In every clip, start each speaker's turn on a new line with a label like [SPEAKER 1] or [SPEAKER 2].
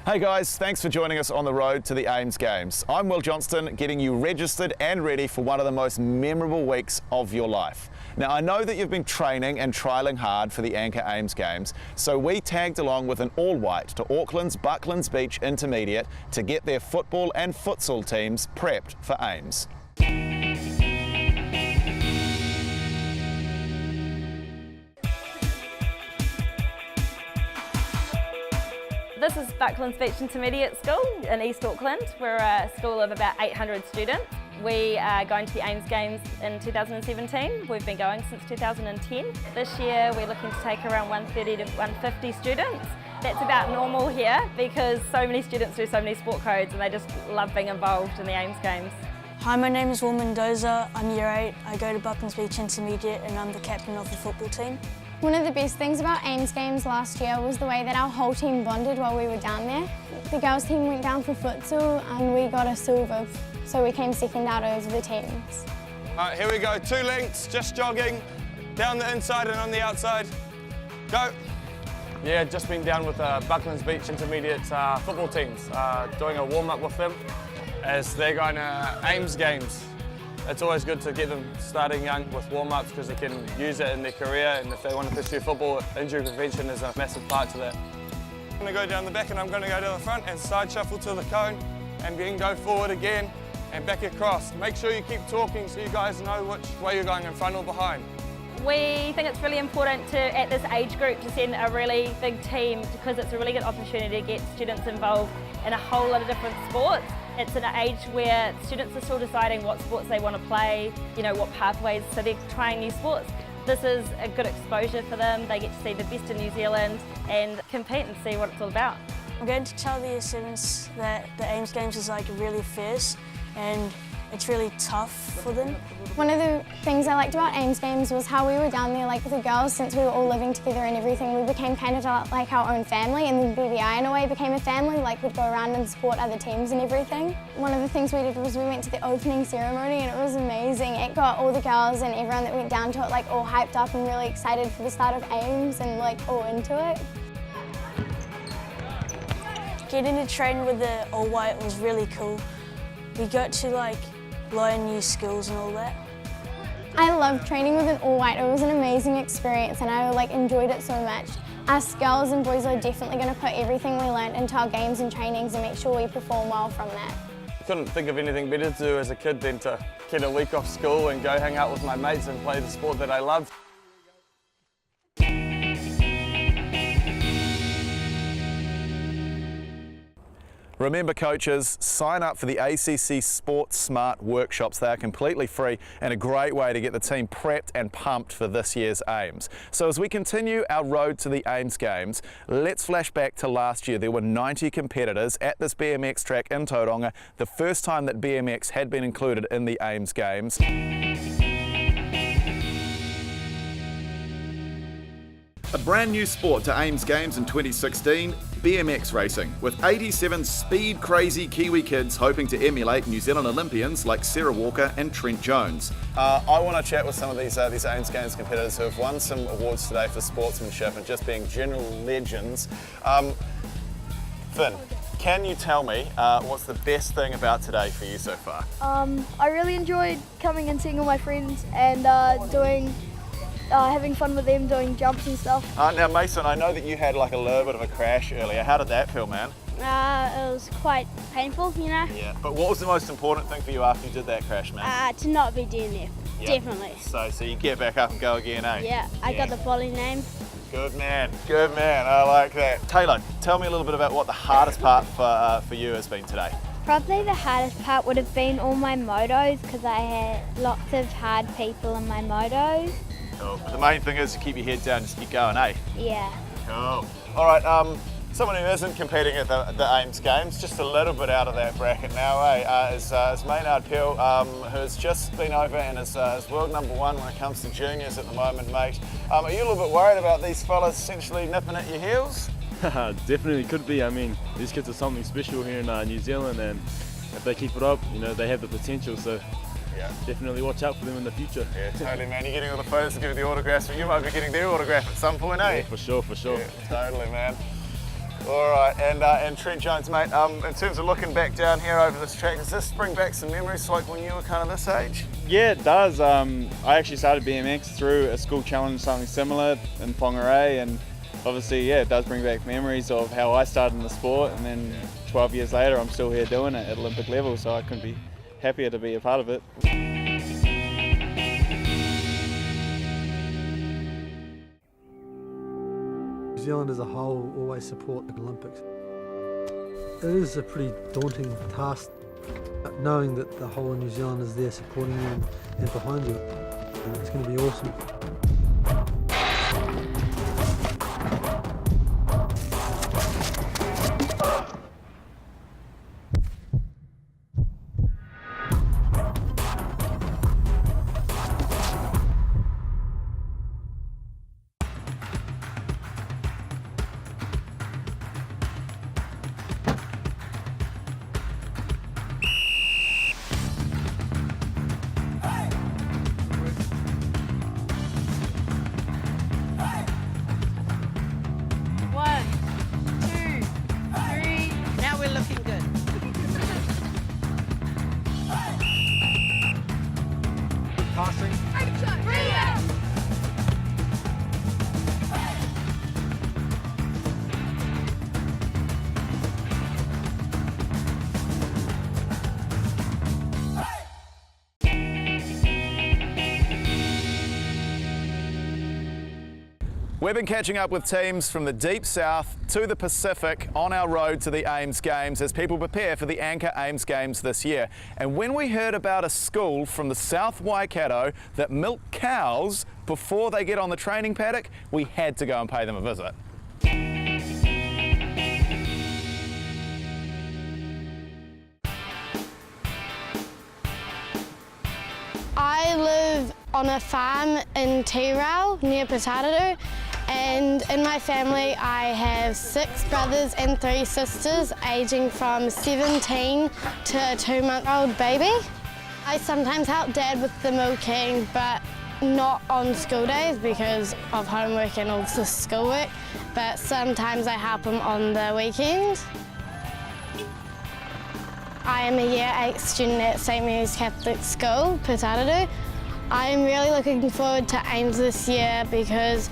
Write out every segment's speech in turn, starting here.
[SPEAKER 1] Hey guys, thanks for joining us on the road to the Ames Games. I'm Will Johnston, getting you registered and ready for one of the most memorable weeks of your life. Now, I know that you've been training and trialling hard for the Anchor Ames Games, so we tagged along with an all-white to Auckland's Bucklands Beach Intermediate to get their football and futsal teams prepped for Ames.
[SPEAKER 2] This is Bucklands Beach Intermediate School in East Auckland. We're a school of about 800 students. We are going to the Ames Games in 2017. We've been going since 2010. This year we're looking to take around 130 to 150 students. That's about normal here because so many students do so many sport codes and they just love being involved in the Ames Games.
[SPEAKER 3] Hi, my name is Will Mendoza. I'm year 8. I go to Bucklands Beach Intermediate and I'm the captain of the football team.
[SPEAKER 4] One of the best things about Ames Games last year was the way that our whole team bonded while we were down there. The girls team went down for futsal and we got a silver, so we came second out of the teams.
[SPEAKER 5] All right, here we go, 2 lengths, just jogging, down the inside and on the outside. Go. Yeah, just been down with Bucklands Beach Intermediate football teams, doing a warm-up with them as they're going to Ames Games. It's always good to get them starting young with warm-ups because they can use it in their career, and if they want to pursue football, injury prevention is a massive part to that. I'm going to go down the back and I'm going to go to the front and side shuffle to the cone and then go forward again and back across. Make sure you keep talking so you guys know which way you're going, in front or behind.
[SPEAKER 2] We think it's really important to, at this age group, to send a really big team because it's a really good opportunity to get students involved in a whole lot of different sports. It's an age where students are still deciding what sports they want to play, you know, what pathways, so they're trying new sports. This is a good exposure for them. They get to see the best in New Zealand and compete and see what it's all about.
[SPEAKER 3] I'm going to tell the year 7s that the Ames Games is like really fierce and it's really tough for them.
[SPEAKER 4] One of the things I liked about Ames Games was how we were down there, like the girls, since we were all living together and everything, we became kind of like our own family, and then BBI in a way became a family, like we'd go around and support other teams and everything. One of the things we did was we went to the opening ceremony and it was amazing. It got all the girls and everyone that went down to it like all hyped up and really excited for the start of Ames and like all into it.
[SPEAKER 3] Getting to train with the all-white was really cool. We got to like learn new skills and all that.
[SPEAKER 4] I loved training with an all-white. It was an amazing experience and I like enjoyed it so much. Us girls and boys are definitely going to put everything we learned into our games and trainings and make sure we perform well from that.
[SPEAKER 5] I couldn't think of anything better to do as a kid than to get a week off school and go hang out with my mates and play the sport that I love.
[SPEAKER 1] Remember coaches, sign up for the ACC Sports Smart workshops. They are completely free and a great way to get the team prepped and pumped for this year's Ames. So as we continue our road to the Ames Games, let's flash back to last year. There were 90 competitors at this BMX track in Tauranga, the first time that BMX had been included in the Ames Games. A brand new sport to Ames Games in 2016, BMX racing, with 87 speed-crazy Kiwi kids hoping to emulate New Zealand Olympians like Sarah Walker and Trent Jones. I want to chat with some of these Ames Games competitors who have won some awards today for sportsmanship and just being general legends. Finn, can you tell me what's the best thing about today for you so far?
[SPEAKER 6] I really enjoyed coming and seeing all my friends and having fun with them, doing jumps and stuff.
[SPEAKER 1] Now Mason, I know that you had like a little bit of a crash earlier. How did that feel, man?
[SPEAKER 6] It was quite painful, you know.
[SPEAKER 1] Yeah, but what was the most important thing for you after you did that crash, man?
[SPEAKER 6] To not be DNF, definitely.
[SPEAKER 1] So you get back up and go again, eh?
[SPEAKER 6] Yeah, I got the volley name.
[SPEAKER 1] Good man, I like that. Taylor, tell me a little bit about what the hardest part for you has been today.
[SPEAKER 7] Probably the hardest part would have been all my motos because I had lots of hard people in my motos.
[SPEAKER 1] Cool. But the main thing is to keep your head down, just keep going, eh?
[SPEAKER 7] Yeah.
[SPEAKER 1] Cool. All right, someone who isn't competing at the Ames Games, just a little bit out of that bracket now, is Maynard Peel, who's just been over and is world #1 when it comes to juniors at the moment, mate. Are you a little bit worried about these fellas essentially nipping at your heels?
[SPEAKER 8] Definitely could be. I mean, these kids are something special here in New Zealand, and if they keep it up, you know, they have the potential. So
[SPEAKER 1] Yeah.
[SPEAKER 8] Definitely watch out for them in the future.
[SPEAKER 1] Yeah, totally, man. You're getting all the photos to give you the autographs, but you might be getting their autograph at some point, eh?
[SPEAKER 8] Yeah, for sure, for sure.
[SPEAKER 1] Yeah, totally, man. All right, and Trent Jones, mate, in terms of looking back down here over this track, does this bring back some memories like when you were kind of this age?
[SPEAKER 9] Yeah, it does. I actually started BMX through a school challenge, something similar in Whangarei, and obviously, yeah, it does bring back memories of how I started in the sport, and then 12 years later, I'm still here doing it at Olympic level, so I couldn't be happier to be a part of it.
[SPEAKER 10] New Zealand as a whole always support the Olympics. It is a pretty daunting task, knowing that the whole of New Zealand is there supporting you and behind you. And it's going to be awesome.
[SPEAKER 1] We've been catching up with teams from the deep south to the Pacific on our road to the Ames Games as people prepare for the Anchor Ames Games this year. And when we heard about a school from the South Waikato that milk cows before they get on the training paddock, we had to go and pay them a visit.
[SPEAKER 4] I live on a farm in Tirau near Potataro, and in my family I have 6 brothers and 3 sisters aging from 17 to a 2-month-old baby. I sometimes help Dad with the milking, but not on school days because of homework and also schoolwork, but sometimes I help him on the weekends. I am a Year 8 student at St Mary's Catholic School, Potataro. I am really looking forward to Ames this year because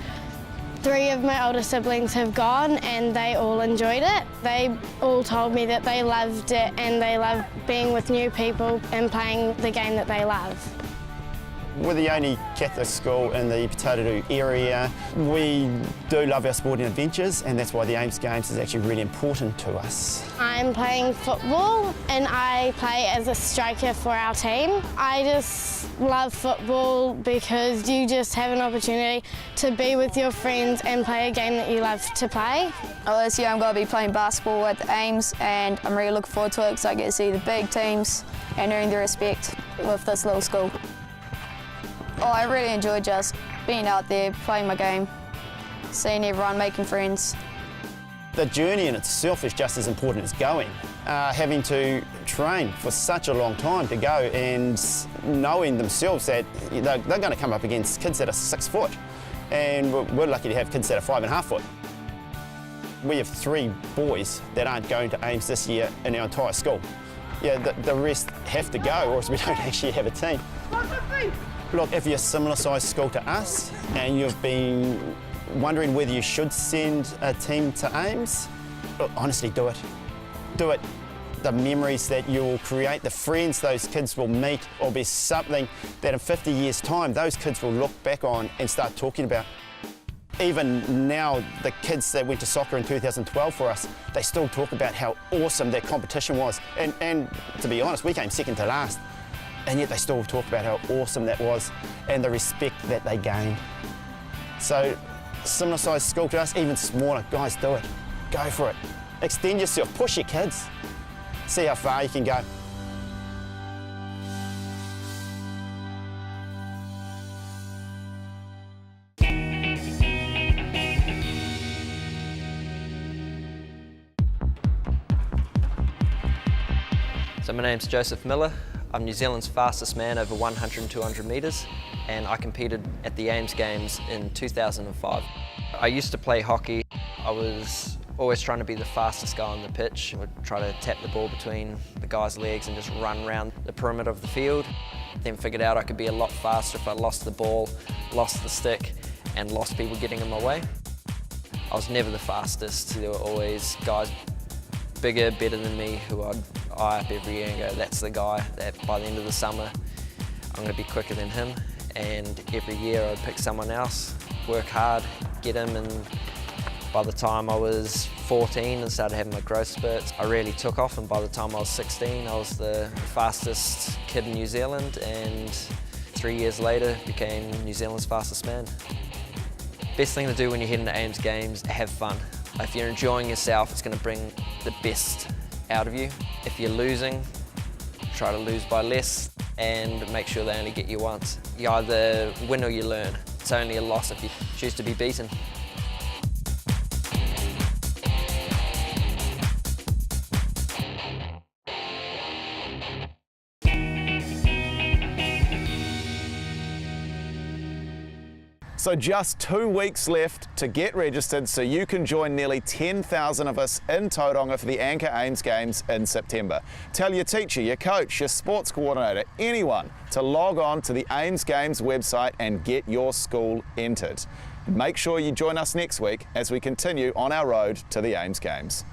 [SPEAKER 4] 3 of my older siblings have gone and they all enjoyed it. They all told me that they loved it and they love being with new people and playing the game that they love.
[SPEAKER 11] We're the only Catholic school in the Potataro area. We do love our sporting adventures, and that's why the Ames Games is actually really important to us.
[SPEAKER 4] I'm playing football and I play as a striker for our team. I just love football because you just have an opportunity to be with your friends and play a game that you love to play.
[SPEAKER 12] Well, this year I'm going to be playing basketball at the Ames, and I'm really looking forward to it because I get to see the big teams and earn the respect with this little school. Oh, I really enjoy just being out there, playing my game, seeing everyone, making friends.
[SPEAKER 11] The journey in itself is just as important as going. Having to train for such a long time to go and knowing themselves that they're going to come up against kids that are 6 foot, and we're lucky to have kids that are 5.5 foot. We have 3 boys that aren't going to Ames this year in our entire school. Yeah, the rest have to go, or else we don't actually have a team. Look, if you're a similar sized school to us and you've been wondering whether you should send a team to Ames, look, honestly, do it. Do it. The memories that you'll create, the friends those kids will meet, will be something that in 50 years' time, those kids will look back on and start talking about. Even now, the kids that went to soccer in 2012 for us, they still talk about how awesome that competition was. And to be honest, we came second to last. And yet they still talk about how awesome that was and the respect that they gained. So, similar sized school to us, even smaller, guys, do it. Go for it. Extend yourself, push your kids. See how far you can go.
[SPEAKER 13] So my name's Joseph Miller. I'm New Zealand's fastest man over 100 and 200 metres, and I competed at the Ames Games in 2005. I used to play hockey. I was always trying to be the fastest guy on the pitch. Would try to tap the ball between the guys' legs and just run around the perimeter of the field. Then figured out I could be a lot faster if I lost the ball, lost the stick, and lost people getting in my way. I was never the fastest. There were always guys bigger, better than me who I'd eye up every year and go, that's the guy that by the end of the summer I'm going to be quicker than him. And every year I'd pick someone else, work hard, get him, and by the time I was 14 and started having my growth spurts, I really took off, and by the time I was 16 I was the fastest kid in New Zealand, and 3 years later became New Zealand's fastest man. Best thing to do when you're heading to Ames Games, have fun. If you're enjoying yourself, it's going to bring the best out of you. If you're losing, try to lose by less and make sure they only get you once. You either win or you learn. It's only a loss if you choose to be beaten.
[SPEAKER 1] So just 2 weeks left to get registered so you can join nearly 10,000 of us in Tauranga for the Anchor Ames Games in September. Tell your teacher, your coach, your sports coordinator, anyone to log on to the Ames Games website and get your school entered. Make sure you join us next week as we continue on our road to the Ames Games.